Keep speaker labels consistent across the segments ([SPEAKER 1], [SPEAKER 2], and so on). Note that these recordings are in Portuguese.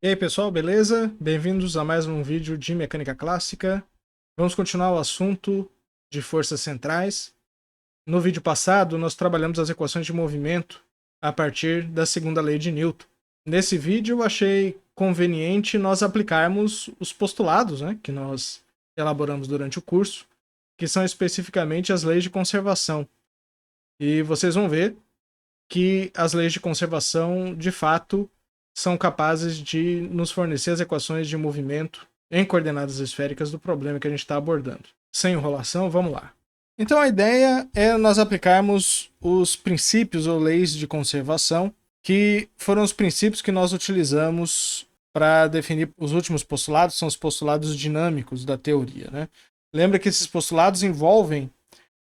[SPEAKER 1] E aí pessoal, beleza? Bem-vindos a mais um vídeo de mecânica clássica. Vamos continuar o assunto de forças centrais. No vídeo passado, nós trabalhamos as equações de movimento a partir da segunda lei de Newton. Nesse vídeo, eu achei conveniente nós aplicarmos os postulados, que nós elaboramos durante o curso, que são especificamente as leis de conservação. E vocês vão ver que as leis de conservação, de fato, são capazes de nos fornecer as equações de movimento em coordenadas esféricas do problema que a gente está abordando. Sem enrolação, vamos lá. Então a ideia é nós aplicarmos os princípios ou leis de conservação, que foram os princípios que nós utilizamos para definir os últimos postulados, são os postulados dinâmicos da teoria, né? Lembra que esses postulados envolvem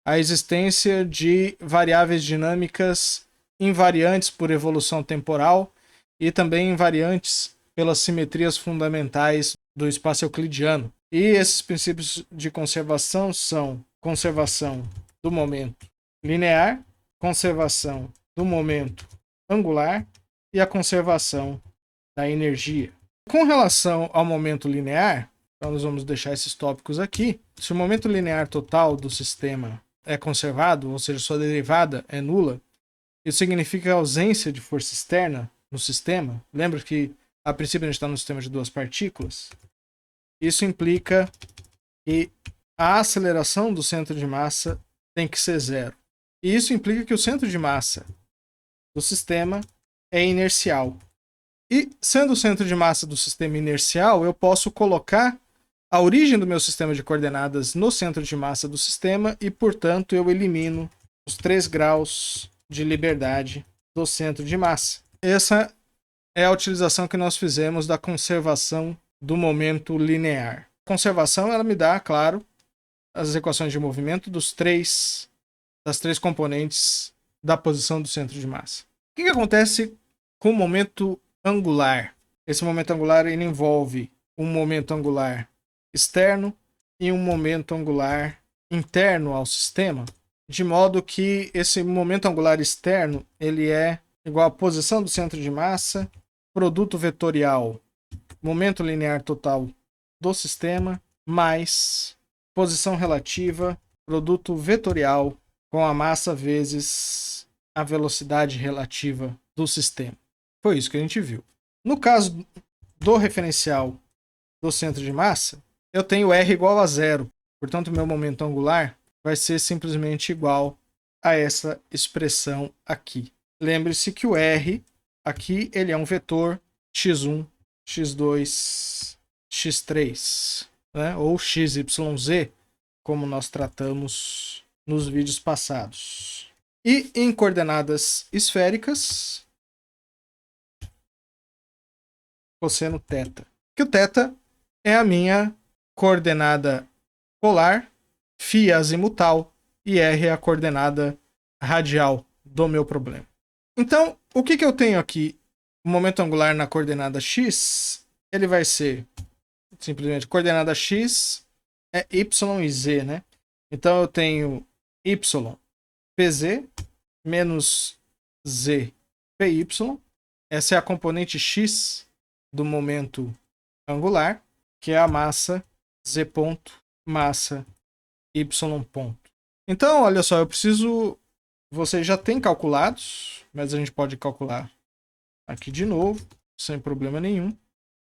[SPEAKER 1] a existência de variáveis dinâmicas invariantes por evolução temporal e também invariantes pelas simetrias fundamentais do espaço euclidiano. E esses princípios de conservação são conservação do momento linear, conservação do momento angular e a conservação da energia. Com relação ao momento linear, então nós vamos deixar esses tópicos aqui. Se o momento linear total do sistema é conservado, ou seja, sua derivada é nula, isso significa a ausência de força externa no sistema. Lembra que a princípio a gente está no sistema de duas partículas? Isso implica que a aceleração do centro de massa tem que ser zero. E isso implica que o centro de massa do sistema é inercial. E sendo o centro de massa do sistema inercial, eu posso colocar a origem do meu sistema de coordenadas no centro de massa do sistema e, portanto, eu elimino os 3 graus de liberdade do centro de massa. Essa é a utilização que nós fizemos da conservação do momento linear. A conservação ela me dá, claro, as equações de movimento das três componentes da posição do centro de massa. O que acontece com o momento angular? Esse momento angular ele envolve um momento angular externo e um momento angular interno ao sistema, de modo que esse momento angular externo ele é igual à posição do centro de massa, produto vetorial, momento linear total do sistema, mais posição relativa, produto vetorial com a massa vezes a velocidade relativa do sistema. Foi isso que a gente viu. No caso do referencial do centro de massa, eu tenho R igual a zero. Portanto, meu momento angular vai ser simplesmente igual a essa expressão aqui. Lembre-se que o R aqui ele é um vetor x1, x2, x3, né? Ou xyz, como nós tratamos nos vídeos passados. E em coordenadas esféricas, cosseno θ. Que o θ é a minha coordenada polar, φ azimutal e r é a coordenada radial do meu problema. Então, o que eu tenho aqui? O momento angular na coordenada x, ele vai ser simplesmente coordenada x é y e z, né? Então eu tenho y pz menos z py. Essa é a componente x do momento angular, que é a massa z ponto, massa y ponto. Então, olha só, eu preciso... Vocês já têm calculados, mas a gente pode calcular aqui de novo, sem problema nenhum.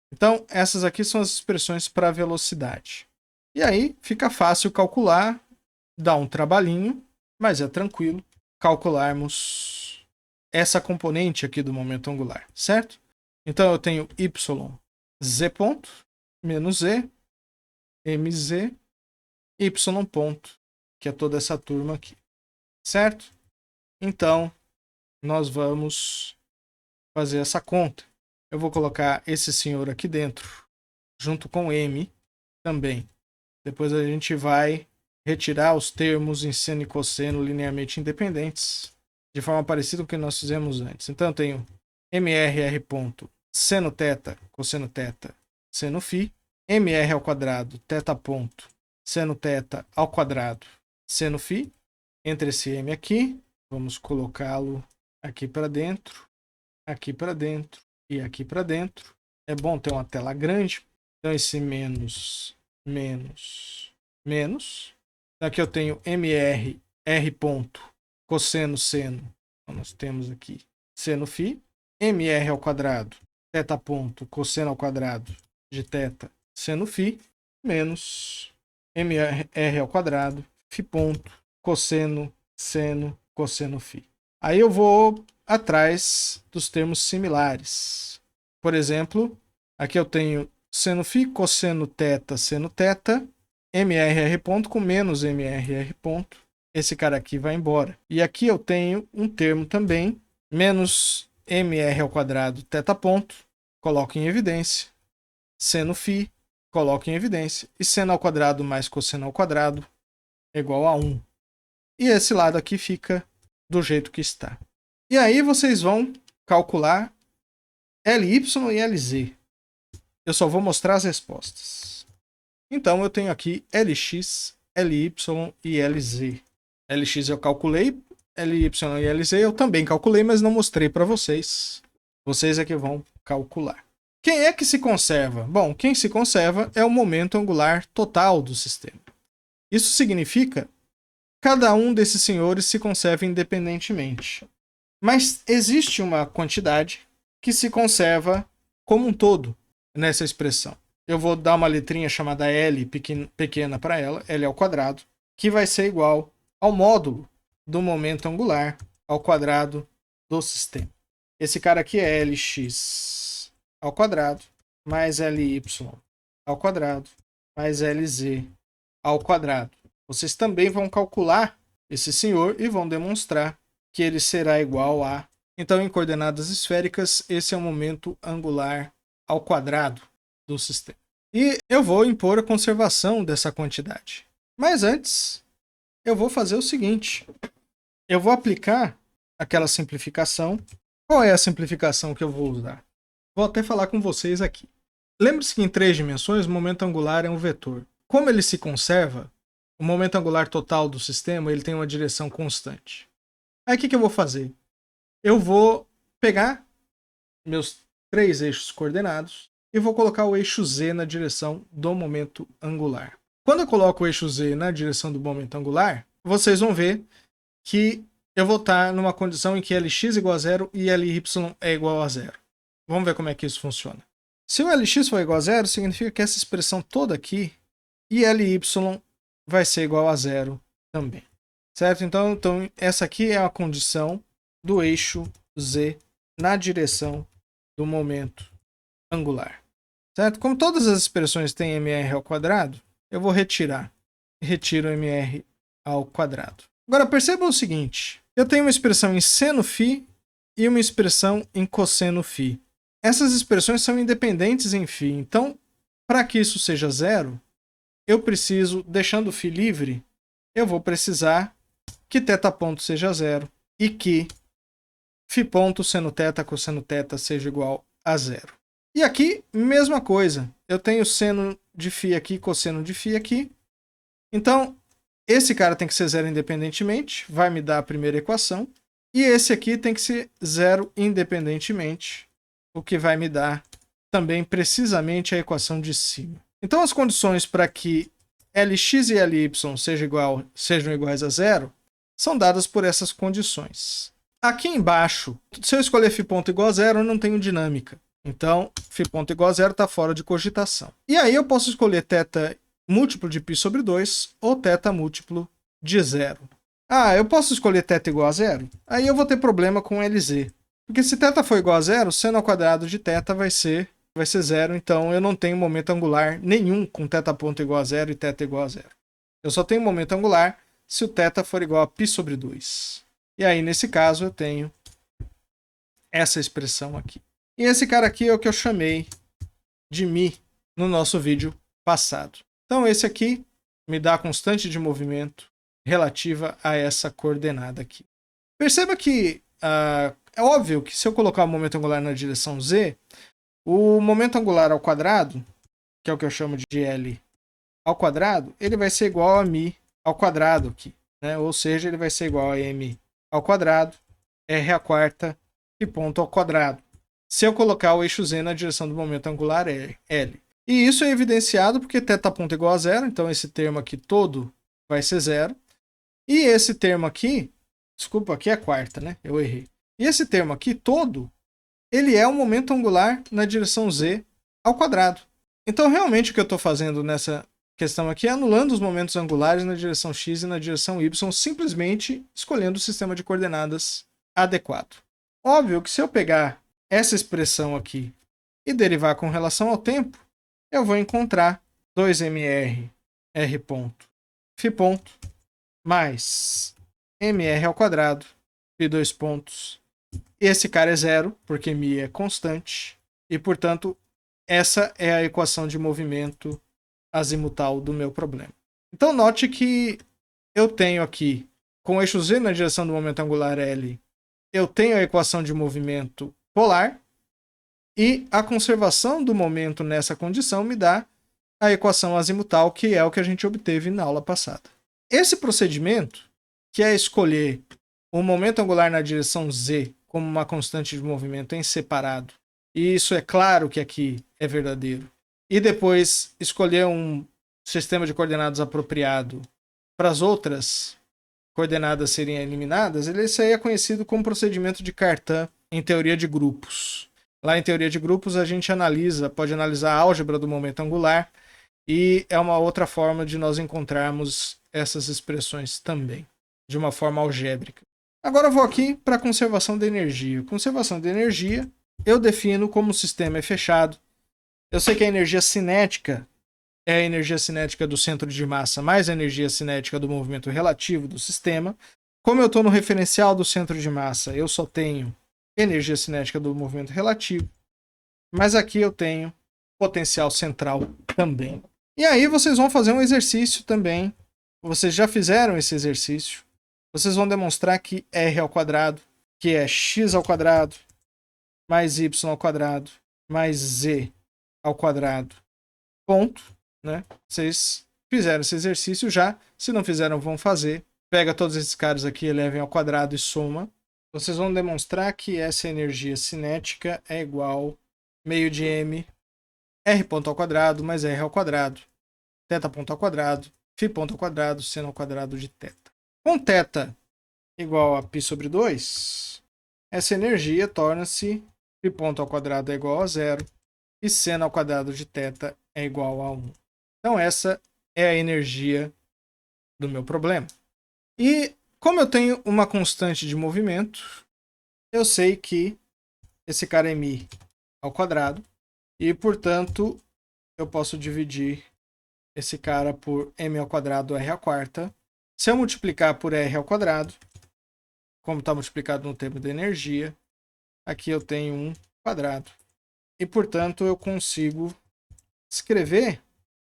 [SPEAKER 1] Então, essas aqui são as expressões para velocidade. E aí, fica fácil calcular, dá um trabalhinho, mas é tranquilo calcularmos essa componente aqui do momento angular, certo? Então, eu tenho y z ponto menos z, mz, y ponto, que é toda essa turma aqui, certo? Então, nós vamos fazer essa conta. Eu vou colocar esse senhor aqui dentro, junto com m também. Depois a gente vai retirar os termos em seno e cosseno linearmente independentes, de forma parecida com o que nós fizemos antes. Então eu tenho mrr ponto seno θ, cosseno θ, seno φ, mr ao quadrado, θ ponto, seno θ ao quadrado, seno φ. Entre esse m aqui, vamos colocá-lo aqui para dentro e aqui para dentro. é bom ter uma tela grande. Então esse menos, menos, menos. Aqui eu tenho mr, r ponto, cosseno, seno. Então nós temos aqui seno φ, mr ao quadrado, θ ponto, cosseno ao quadrado de θ, seno φ, menos mr ao quadrado, φ ponto, cosseno, seno, cosseno φ. Aí eu vou atrás dos termos similares. Por exemplo, aqui eu tenho seno φ, cosseno θ, seno θ, mrr ponto com menos mrr ponto. Esse cara aqui vai embora. E aqui eu tenho um termo também, menos mr ao quadrado θ ponto, coloco em evidência. Seno φ, coloco em evidência. E seno ao quadrado mais cosseno ao quadrado é igual a 1. E esse lado aqui fica do jeito que está. E aí vocês vão calcular Ly e Lz. Eu só vou mostrar as respostas. Então eu tenho aqui Lx, Ly e Lz. Lx eu calculei, Ly e Lz eu também calculei, mas não mostrei para vocês. Vocês é que vão calcular. Quem é que se conserva? Bom, quem se conserva é o momento angular total do sistema. Isso significa que cada um desses senhores se conserva independentemente. Mas existe uma quantidade que se conserva como um todo nessa expressão. Eu vou dar uma letrinha chamada L pequena para ela, L ao quadrado, que vai ser igual ao módulo do momento angular ao quadrado do sistema. Esse cara aqui é Lx ao quadrado mais Ly ao quadrado mais Lz ao quadrado. Vocês também vão calcular esse senhor e vão demonstrar que ele será igual a... Então, em coordenadas esféricas, esse é o momento angular ao quadrado do sistema. E eu vou impor a conservação dessa quantidade. Mas antes, eu vou fazer o seguinte. Eu vou aplicar aquela simplificação. Qual é a simplificação que eu vou usar? Vou até falar com vocês aqui. Lembre-se que em 3 dimensões, o momento angular é um vetor. Como ele se conserva, o momento angular total do sistema ele tem uma direção constante. Aí o que eu vou fazer? Eu vou pegar meus 3 eixos coordenados e vou colocar o eixo Z na direção do momento angular. Quando eu coloco o eixo Z na direção do momento angular, vocês vão ver que eu vou estar numa condição em que Lx é igual a 0 e Ly é igual a 0. Vamos ver como é que isso funciona. Se o Lx for igual a 0, significa que essa expressão toda aqui e Ly vai ser igual a 0 também. Certo? Então essa aqui é a condição do eixo Z na direção do momento angular. Certo? Como todas as expressões têm mr ao quadrado, eu vou retirar. Retiro mr ao quadrado. Agora percebam o seguinte. Eu tenho uma expressão em seno φ e uma expressão em cosseno φ. Essas expressões são independentes em φ. Então, para que isso seja zero, eu preciso, deixando o φ livre, eu vou precisar que θ ponto seja zero e que φ ponto seno θ cosseno θ seja igual a zero. E aqui, mesma coisa. Eu tenho seno de φ aqui, cosseno de φ aqui. Então, esse cara tem que ser zero independentemente, vai me dar a primeira equação. E esse aqui tem que ser zero independentemente, o que vai me dar também precisamente a equação de cima. Então, as condições para que Lx e Ly sejam iguais a zero são dadas por essas condições. Aqui embaixo, se eu escolher φ ponto igual a zero, eu não tenho dinâmica. Então, φ ponto igual a zero está fora de cogitação. E aí eu posso escolher θ múltiplo de π sobre 2 ou θ múltiplo de zero. Ah, eu posso escolher θ igual a zero? Aí eu vou ter problema com Lz. Porque se θ for igual a zero, seno ao quadrado de θ vai ser zero, então eu não tenho momento angular nenhum com θ ponto igual a zero e θ igual a zero. Eu só tenho momento angular se o θ for igual a π sobre 2. E aí, nesse caso, eu tenho essa expressão aqui. E esse cara aqui é o que eu chamei de μ no nosso vídeo passado. Então, esse aqui me dá a constante de movimento relativa a essa coordenada aqui. Perceba que é óbvio que se eu colocar o momento angular na direção Z, o momento angular ao quadrado, que é o que eu chamo de L ao quadrado, ele vai ser igual a μ ao quadrado aqui. Né? Ou seja, ele vai ser igual a m ao quadrado, r à quarta e ponto ao quadrado. se eu colocar o eixo Z na direção do momento angular L. E isso é evidenciado porque θ ponto igual a zero, então esse termo aqui todo vai ser zero. E esse termo aqui, desculpa, aqui é a quarta, né? Eu errei. E esse termo aqui todo, ele é o momento angular na direção Z ao quadrado. Então, realmente, o que eu estou fazendo nessa questão aqui é anulando os momentos angulares na direção x e na direção y, simplesmente escolhendo o sistema de coordenadas adequado. Óbvio que se eu pegar essa expressão aqui e derivar com relação ao tempo, eu vou encontrar 2mr r ponto φ ponto mais mr ao quadrado e 2 pontos. Esse cara é zero, porque μ é constante, e, portanto, essa é a equação de movimento azimutal do meu problema. Então, note que eu tenho aqui, com o eixo Z na direção do momento angular L, eu tenho a equação de movimento polar, e a conservação do momento nessa condição me dá a equação azimutal, que é o que a gente obteve na aula passada. Esse procedimento, que é escolher o momento angular na direção Z como uma constante de movimento em separado, e isso é claro que aqui é verdadeiro, e depois escolher um sistema de coordenadas apropriado para as outras coordenadas serem eliminadas, isso aí é conhecido como procedimento de Cartan em teoria de grupos. Lá em teoria de grupos a gente pode analisar a álgebra do momento angular, e é uma outra forma de nós encontrarmos essas expressões também, de uma forma algébrica. Agora eu vou aqui para a conservação de energia. Conservação de energia eu defino como o sistema é fechado. Eu sei que a energia cinética é a energia cinética do centro de massa mais a energia cinética do movimento relativo do sistema. Como eu estou no referencial do centro de massa, eu só tenho energia cinética do movimento relativo, mas aqui eu tenho potencial central também. E aí vocês vão fazer um exercício também. Vocês já fizeram esse exercício. Vocês vão demonstrar que r ao quadrado, que é x ao quadrado, mais y ao quadrado, mais z ao quadrado, ponto, né? Vocês fizeram esse exercício já. Se não fizeram, vão fazer. Pega todos esses caras aqui, elevem ao quadrado e soma. Vocês vão demonstrar que essa energia cinética é igual meio de m r ponto ao quadrado mais r ao quadrado, θ ponto ao quadrado, φ ponto ao quadrado, seno ao quadrado de θ. Com θ igual a π sobre 2, essa energia torna-se φ ponto ao quadrado é igual a zero e seno ao quadrado de θ é igual a 1. Então essa é a energia do meu problema. E como eu tenho uma constante de movimento, eu sei que esse cara é μ ao quadrado, e, portanto, eu posso dividir esse cara por m ao quadrado r à quarta. Se eu multiplicar por r ao quadrado, como está multiplicado no termo da energia, aqui eu tenho 1 quadrado. E, portanto, eu consigo escrever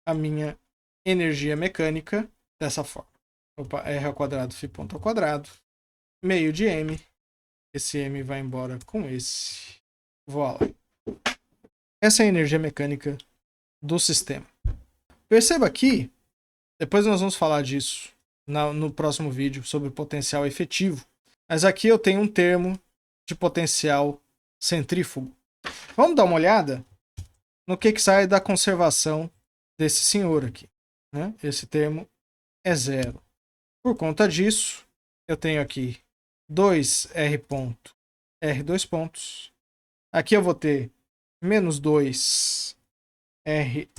[SPEAKER 1] a minha energia mecânica dessa forma. Opa, r ao quadrado, φ ponto ao quadrado, meio de m. Esse m vai embora com esse. Voilà. Essa é a energia mecânica do sistema. Perceba aqui, depois nós vamos falar disso no próximo vídeo, sobre potencial efetivo. Mas aqui eu tenho um termo de potencial centrífugo. Vamos dar uma olhada no que sai da conservação desse senhor aqui, né? Esse termo é zero. Por conta disso, eu tenho aqui 2r ponto, r dois pontos. Aqui eu vou ter menos 2 r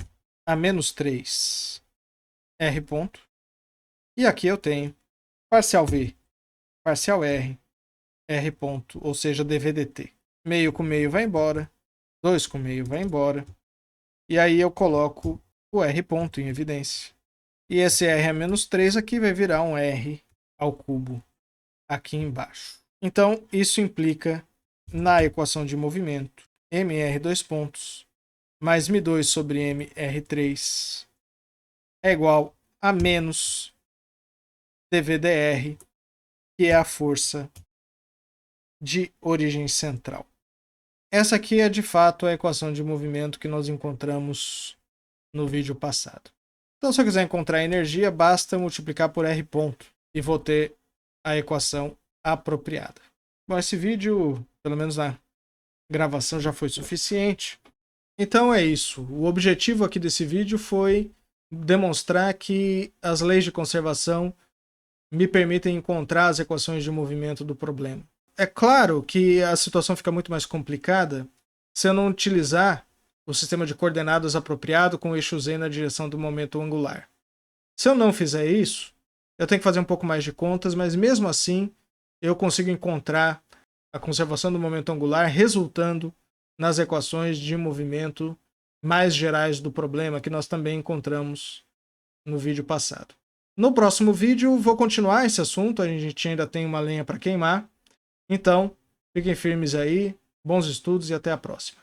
[SPEAKER 1] a menos 3 r ponto. E aqui eu tenho parcial v, parcial r, r ponto, ou seja, dv dt. Meio com meio vai embora, 2 com meio vai embora. E aí eu coloco o r ponto em evidência. E esse r a menos 3 aqui vai virar um r ao cubo aqui embaixo. Então, isso implica na equação de movimento mr dois pontos mais m2 sobre mr3 é igual a menos dvdr, que é a força de origem central. Essa aqui é de fato a equação de movimento que nós encontramos no vídeo passado. Então, se eu quiser encontrar a energia, basta multiplicar por r ponto e vou ter a equação apropriada. Bom, esse vídeo, pelo menos gravação já foi suficiente. Então é isso. O objetivo aqui desse vídeo foi demonstrar que as leis de conservação me permitem encontrar as equações de movimento do problema. É claro que a situação fica muito mais complicada se eu não utilizar o sistema de coordenadas apropriado com o eixo Z na direção do momento angular. Se eu não fizer isso, eu tenho que fazer um pouco mais de contas, mas mesmo assim eu consigo encontrar a conservação do momento angular resultando nas equações de movimento mais gerais do problema que nós também encontramos no vídeo passado. No próximo vídeo vou continuar esse assunto, a gente ainda tem uma lenha para queimar. Então, fiquem firmes aí, bons estudos e até a próxima.